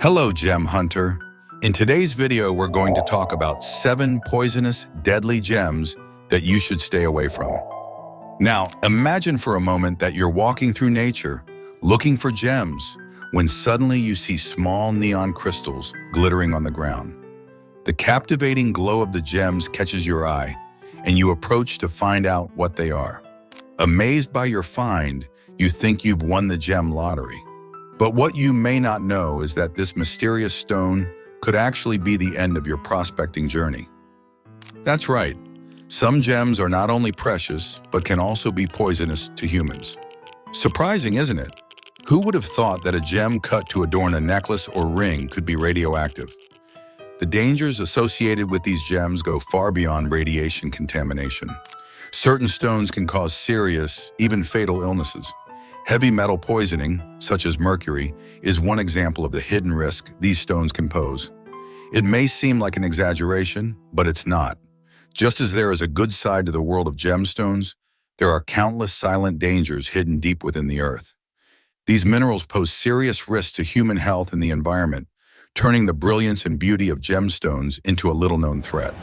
Hello, Gem Hunter. In today's video, we're going to talk about 7 poisonous, deadly gems that you should stay away from. Now, imagine for a moment that you're walking through nature, looking for gems, when suddenly you see small neon crystals glittering on the ground. The captivating glow of the gems catches your eye, and you approach to find out what they are. Amazed by your find, you think you've won the gem lottery. But what you may not know is that this mysterious stone could actually be the end of your prospecting journey. That's right. Some gems are not only precious, but can also be poisonous to humans. Surprising, isn't it? Who would have thought that a gem cut to adorn a necklace or ring could be radioactive? The dangers associated with these gems go far beyond radiation contamination. Certain stones can cause serious, even fatal illnesses. Heavy metal poisoning, such as mercury, is one example of the hidden risk these stones can pose. It may seem like an exaggeration, but it's not. Just as there is a good side to the world of gemstones, there are countless silent dangers hidden deep within the earth. These minerals pose serious risks to human health and the environment, turning the brilliance and beauty of gemstones into a little-known threat.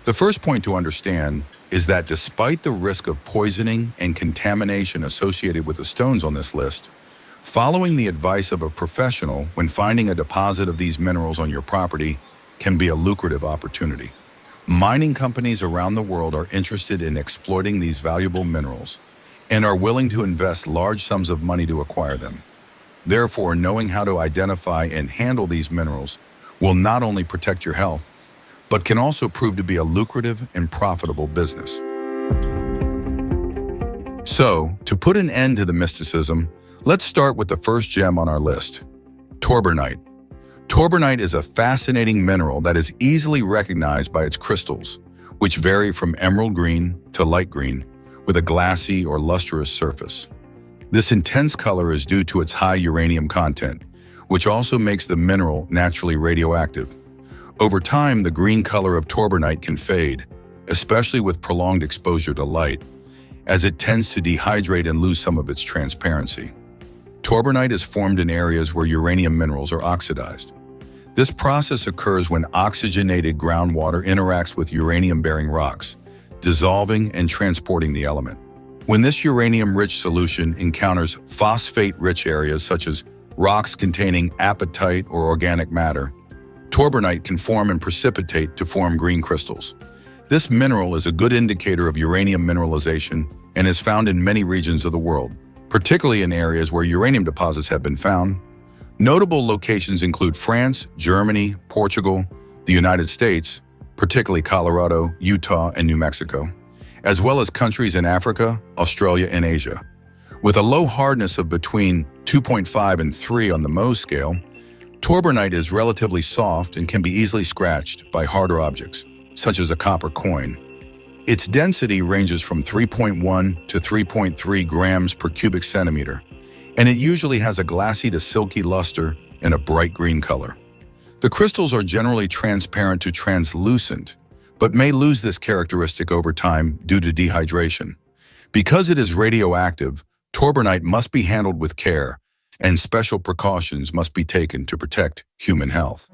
The first point to understand is that despite the risk of poisoning and contamination associated with the stones on this list, following the advice of a professional when finding a deposit of these minerals on your property can be a lucrative opportunity. Mining companies around the world are interested in exploiting these valuable minerals and are willing to invest large sums of money to acquire them. Therefore, knowing how to identify and handle these minerals will not only protect your health, but can also prove to be a lucrative and profitable business. So, to put an end to the mysticism, let's start with the first gem on our list, Torbernite. Torbernite is a fascinating mineral that is easily recognized by its crystals, which vary from emerald green to light green, with a glassy or lustrous surface. This intense color is due to its high uranium content, which also makes the mineral naturally radioactive. Over time, the green color of Torbernite can fade, especially with prolonged exposure to light, as it tends to dehydrate and lose some of its transparency. Torbernite is formed in areas where uranium minerals are oxidized. This process occurs when oxygenated groundwater interacts with uranium-bearing rocks, dissolving and transporting the element. When this uranium-rich solution encounters phosphate-rich areas such as rocks containing apatite or organic matter, Torbernite can form and precipitate to form green crystals. This mineral is a good indicator of uranium mineralization and is found in many regions of the world, particularly in areas where uranium deposits have been found. Notable locations include France, Germany, Portugal, the United States, particularly Colorado, Utah, and New Mexico, as well as countries in Africa, Australia, and Asia. With a low hardness of between 2.5 and 3 on the Mohs scale, Torbernite is relatively soft and can be easily scratched by harder objects, such as a copper coin. Its density ranges from 3.1 to 3.3 grams per cubic centimeter, and it usually has a glassy to silky luster and a bright green color. The crystals are generally transparent to translucent, but may lose this characteristic over time due to dehydration. Because it is radioactive, Torbernite must be handled with care, and special precautions must be taken to protect human health.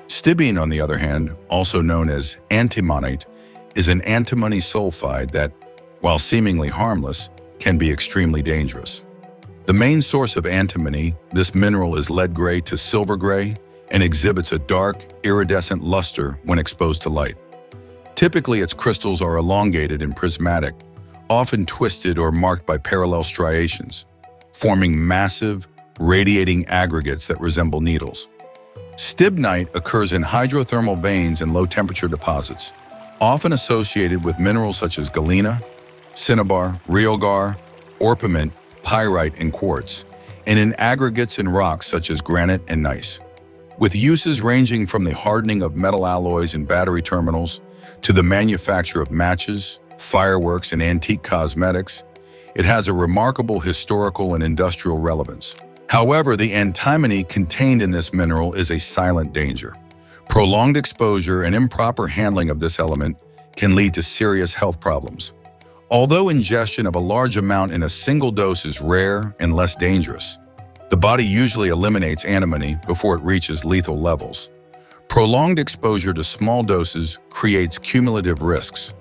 Stibnite, on the other hand, also known as antimonite, is an antimony sulfide that, while seemingly harmless, can be extremely dangerous. The main source of antimony, this mineral is lead gray to silver gray and exhibits a dark, iridescent luster when exposed to light. Typically, its crystals are elongated and prismatic, often twisted or marked by parallel striations, forming massive, radiating aggregates that resemble needles. Stibnite occurs in hydrothermal veins and low-temperature deposits, often associated with minerals such as galena, cinnabar, realgar, orpiment, pyrite, and quartz, and in aggregates and rocks such as granite and gneiss. With uses ranging from the hardening of metal alloys in battery terminals to the manufacture of matches, fireworks, and antique cosmetics, it has a remarkable historical and industrial relevance. However, the antimony contained in this mineral is a silent danger. Prolonged exposure and improper handling of this element can lead to serious health problems. Although ingestion of a large amount in a single dose is rare and less dangerous, The body usually eliminates antimony before it reaches lethal levels. Prolonged exposure to small doses creates cumulative risks.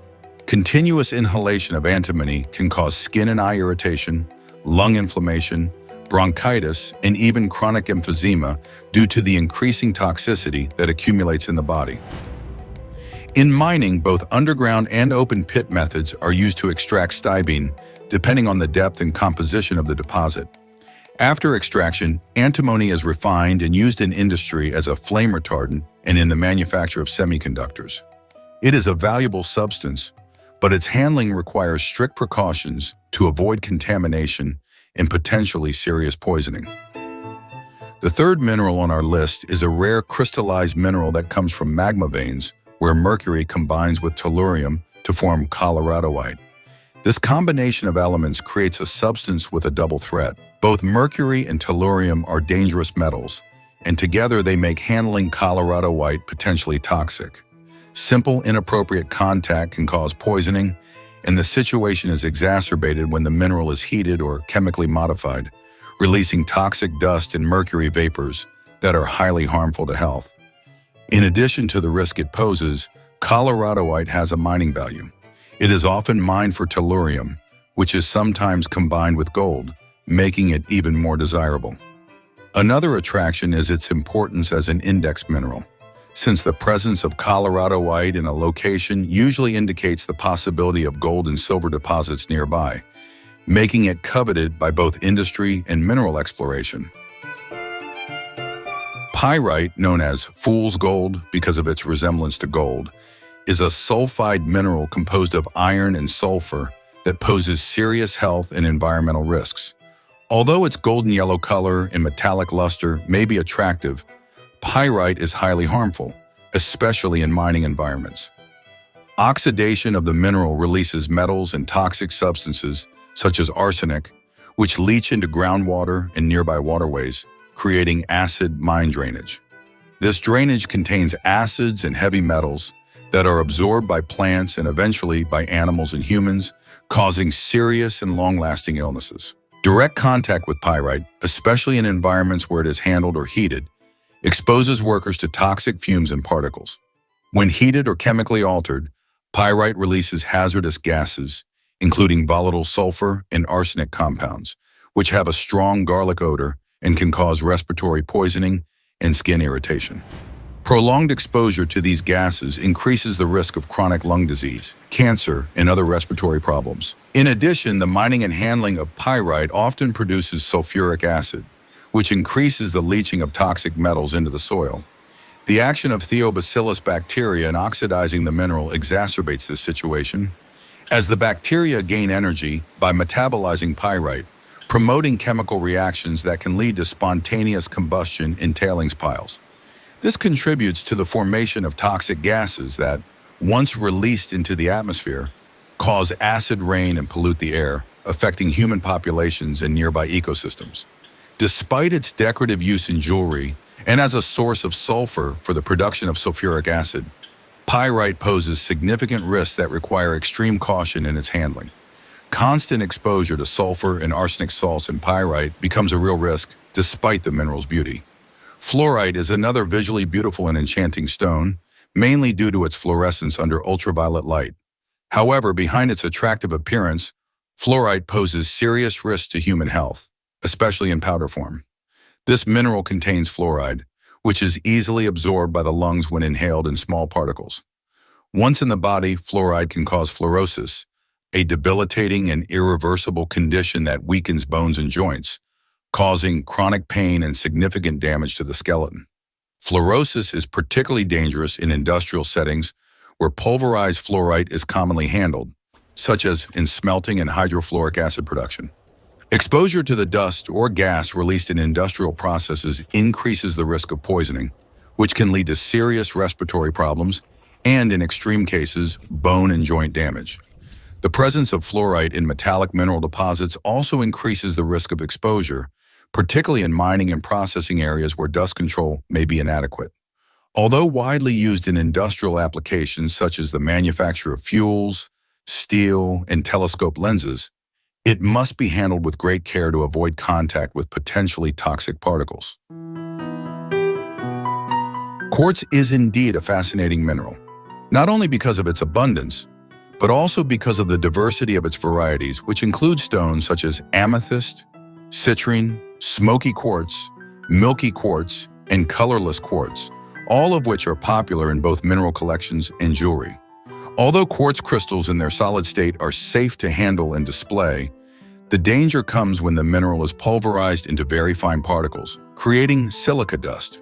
Continuous inhalation of antimony can cause skin and eye irritation, lung inflammation, bronchitis, and even chronic emphysema due to the increasing toxicity that accumulates in the body. In mining, both underground and open pit methods are used to extract stibine, depending on the depth and composition of the deposit. After extraction, antimony is refined and used in industry as a flame retardant and in the manufacture of semiconductors. It is a valuable substance, but its handling requires strict precautions to avoid contamination and potentially serious poisoning. The third mineral on our list is a rare crystallized mineral that comes from magma veins, where mercury combines with tellurium to form Coloradoite. This combination of elements creates a substance with a double threat. Both mercury and tellurium are dangerous metals, and together they make handling Coloradoite potentially toxic. Simple, inappropriate contact can cause poisoning, and the situation is exacerbated when the mineral is heated or chemically modified, releasing toxic dust and mercury vapors that are highly harmful to health. In addition to the risk it poses, Coloradoite has a mining value. It is often mined for tellurium, which is sometimes combined with gold, making it even more desirable. Another attraction is its importance as an index mineral, since the presence of Coloradoite in a location usually indicates the possibility of gold and silver deposits nearby, making it coveted by both industry and mineral exploration. Pyrite, known as fool's gold because of its resemblance to gold, is a sulfide mineral composed of iron and sulfur that poses serious health and environmental risks. Although its golden yellow color and metallic luster may be attractive, pyrite is highly harmful, especially in mining environments. Oxidation of the mineral releases metals and toxic substances, such as arsenic, which leach into groundwater and nearby waterways, creating acid mine drainage. This drainage contains acids and heavy metals that are absorbed by plants and eventually by animals and humans, causing serious and long-lasting illnesses. Direct contact with pyrite, especially in environments where it is handled or heated, exposes workers to toxic fumes and particles. When heated or chemically altered, pyrite releases hazardous gases, including volatile sulfur and arsenic compounds, which have a strong garlic odor and can cause respiratory poisoning and skin irritation. Prolonged exposure to these gases increases the risk of chronic lung disease, cancer, and other respiratory problems. In addition, the mining and handling of pyrite often produces sulfuric acid, which increases the leaching of toxic metals into the soil. The action of Theobacillus bacteria in oxidizing the mineral exacerbates this situation, as the bacteria gain energy by metabolizing pyrite, promoting chemical reactions that can lead to spontaneous combustion in tailings piles. This contributes to the formation of toxic gases that, once released into the atmosphere, cause acid rain and pollute the air, affecting human populations and nearby ecosystems. Despite its decorative use in jewelry and as a source of sulfur for the production of sulfuric acid, pyrite poses significant risks that require extreme caution in its handling. Constant exposure to sulfur and arsenic salts and pyrite becomes a real risk despite the mineral's beauty. Fluorite is another visually beautiful and enchanting stone, mainly due to its fluorescence under ultraviolet light. However, behind its attractive appearance, fluorite poses serious risks to human health, especially in powder form. This mineral contains fluoride, which is easily absorbed by the lungs when inhaled in small particles. Once in the body, fluoride can cause fluorosis, a debilitating and irreversible condition that weakens bones and joints, causing chronic pain and significant damage to the skeleton. Fluorosis is particularly dangerous in industrial settings where pulverized fluorite is commonly handled, such as in smelting and hydrofluoric acid production. Exposure to the dust or gas released in industrial processes increases the risk of poisoning, which can lead to serious respiratory problems and, in extreme cases, bone and joint damage. The presence of fluorite in metallic mineral deposits also increases the risk of exposure, particularly in mining and processing areas where dust control may be inadequate. Although widely used in industrial applications such as the manufacture of fuels, steel, and telescope lenses, It must be handled with great care to avoid contact with potentially toxic particles. Quartz is indeed a fascinating mineral, not only because of its abundance, but also because of the diversity of its varieties, which include stones such as amethyst, citrine, smoky quartz, milky quartz, and colorless quartz, all of which are popular in both mineral collections and jewelry. Although quartz crystals in their solid state are safe to handle and display, the danger comes when the mineral is pulverized into very fine particles, creating silica dust.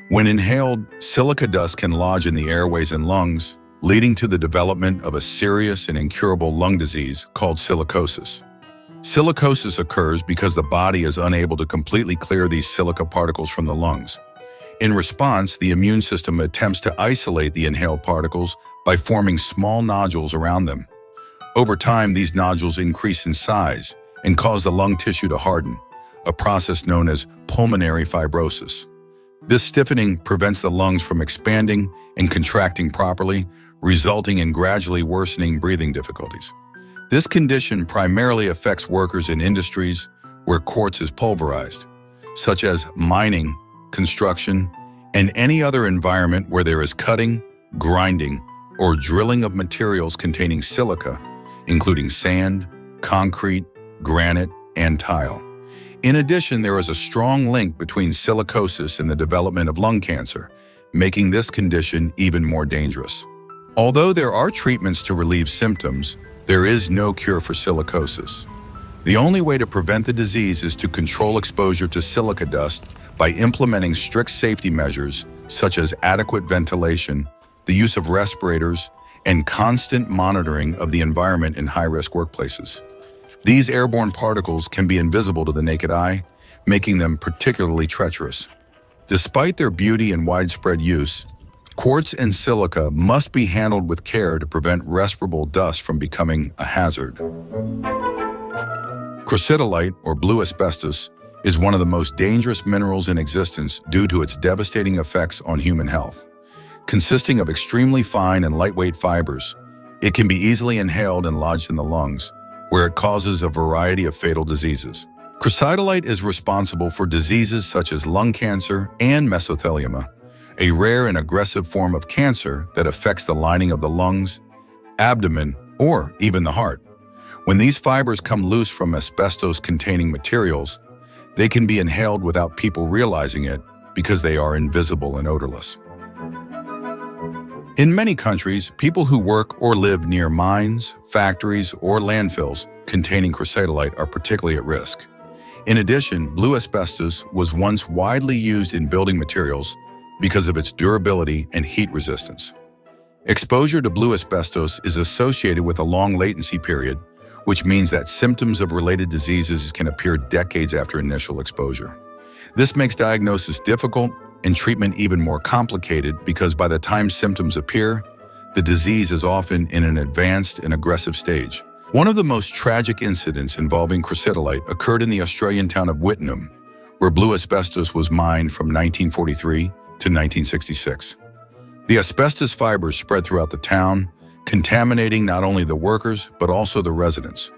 When inhaled, silica dust can lodge in the airways and lungs, leading to the development of a serious and incurable lung disease called silicosis. Silicosis occurs because the body is unable to completely clear these silica particles from the lungs. In response, the immune system attempts to isolate the inhaled particles by forming small nodules around them. Over time, these nodules increase in size and cause the lung tissue to harden, a process known as pulmonary fibrosis. This stiffening prevents the lungs from expanding and contracting properly, resulting in gradually worsening breathing difficulties. This condition primarily affects workers in industries where quartz is pulverized, such as mining, construction, and any other environment where there is cutting, grinding, or drilling of materials containing silica, including sand, concrete, granite, and tile. In addition, there is a strong link between silicosis and the development of lung cancer, making this condition even more dangerous. Although there are treatments to relieve symptoms, there is no cure for silicosis. The only way to prevent the disease is to control exposure to silica dust by implementing strict safety measures such as adequate ventilation, the use of respirators, and constant monitoring of the environment in high-risk workplaces. These airborne particles can be invisible to the naked eye, making them particularly treacherous. Despite their beauty and widespread use, quartz and silica must be handled with care to prevent respirable dust from becoming a hazard. Coloradoite, or blue asbestos, is one of the most dangerous minerals in existence due to its devastating effects on human health. Consisting of extremely fine and lightweight fibers, it can be easily inhaled and lodged in the lungs, where it causes a variety of fatal diseases. Coloradoite is responsible for diseases such as lung cancer and mesothelioma, a rare and aggressive form of cancer that affects the lining of the lungs, abdomen, or even the heart. When these fibers come loose from asbestos-containing materials, they can be inhaled without people realizing it because they are invisible and odorless. In many countries, people who work or live near mines, factories, or landfills containing coloradoite are particularly at risk. In addition, blue asbestos was once widely used in building materials because of its durability and heat resistance. Exposure to blue asbestos is associated with a long latency period, which means that symptoms of related diseases can appear decades after initial exposure. This makes diagnosis difficult and treatment even more complicated because by the time symptoms appear, the disease is often in an advanced and aggressive stage. One of the most tragic incidents involving coloradoite occurred in the Australian town of Whitnam, where blue asbestos was mined from 1943 to 1966. The asbestos fibers spread throughout the town, contaminating not only the workers but also the residents.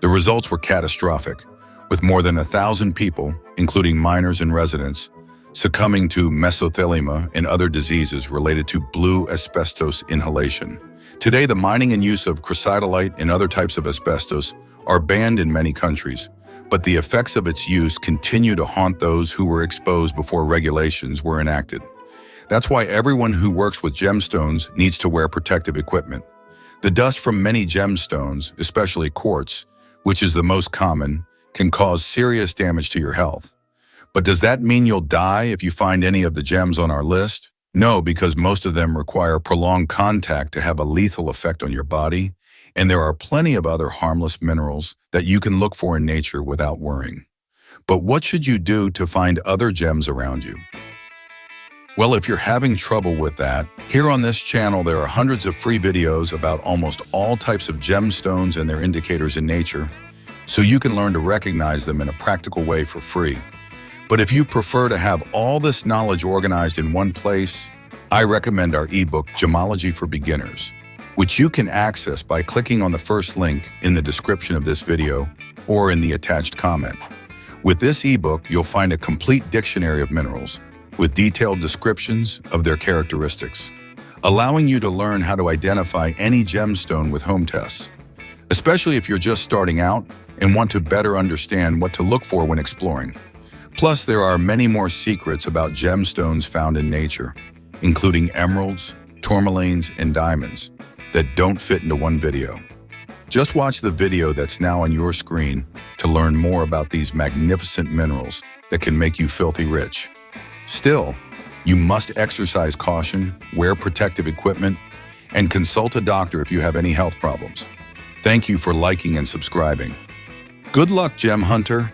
The results were catastrophic, with more than 1,000 people, including miners and residents, succumbing to mesothelioma and other diseases related to blue asbestos inhalation. Today, the mining and use of coloradoite and other types of asbestos are banned in many countries, but the effects of its use continue to haunt those who were exposed before regulations were enacted. That's why everyone who works with gemstones needs to wear protective equipment. The dust from many gemstones, especially quartz, which is the most common, can cause serious damage to your health. But does that mean you'll die if you find any of the gems on our list? No, because most of them require prolonged contact to have a lethal effect on your body, and there are plenty of other harmless minerals that you can look for in nature without worrying. But what should you do to find other gems around you? Well, if you're having trouble with that, here on this channel there are hundreds of free videos about almost all types of gemstones and their indicators in nature, so you can learn to recognize them in a practical way for free. But if you prefer to have all this knowledge organized in one place, I recommend our ebook, Gemology for Beginners, which you can access by clicking on the first link in the description of this video or in the attached comment. With this ebook, you'll find a complete dictionary of minerals with detailed descriptions of their characteristics, allowing you to learn how to identify any gemstone with home tests, especially if you're just starting out and want to better understand what to look for when exploring. Plus, there are many more secrets about gemstones found in nature, including emeralds, tourmalines, and diamonds that don't fit into one video. Just watch the video that's now on your screen to learn more about these magnificent minerals that can make you filthy rich. Still, you must exercise caution, wear protective equipment, and consult a doctor if you have any health problems. Thank you for liking and subscribing. Good luck, Gem Hunter!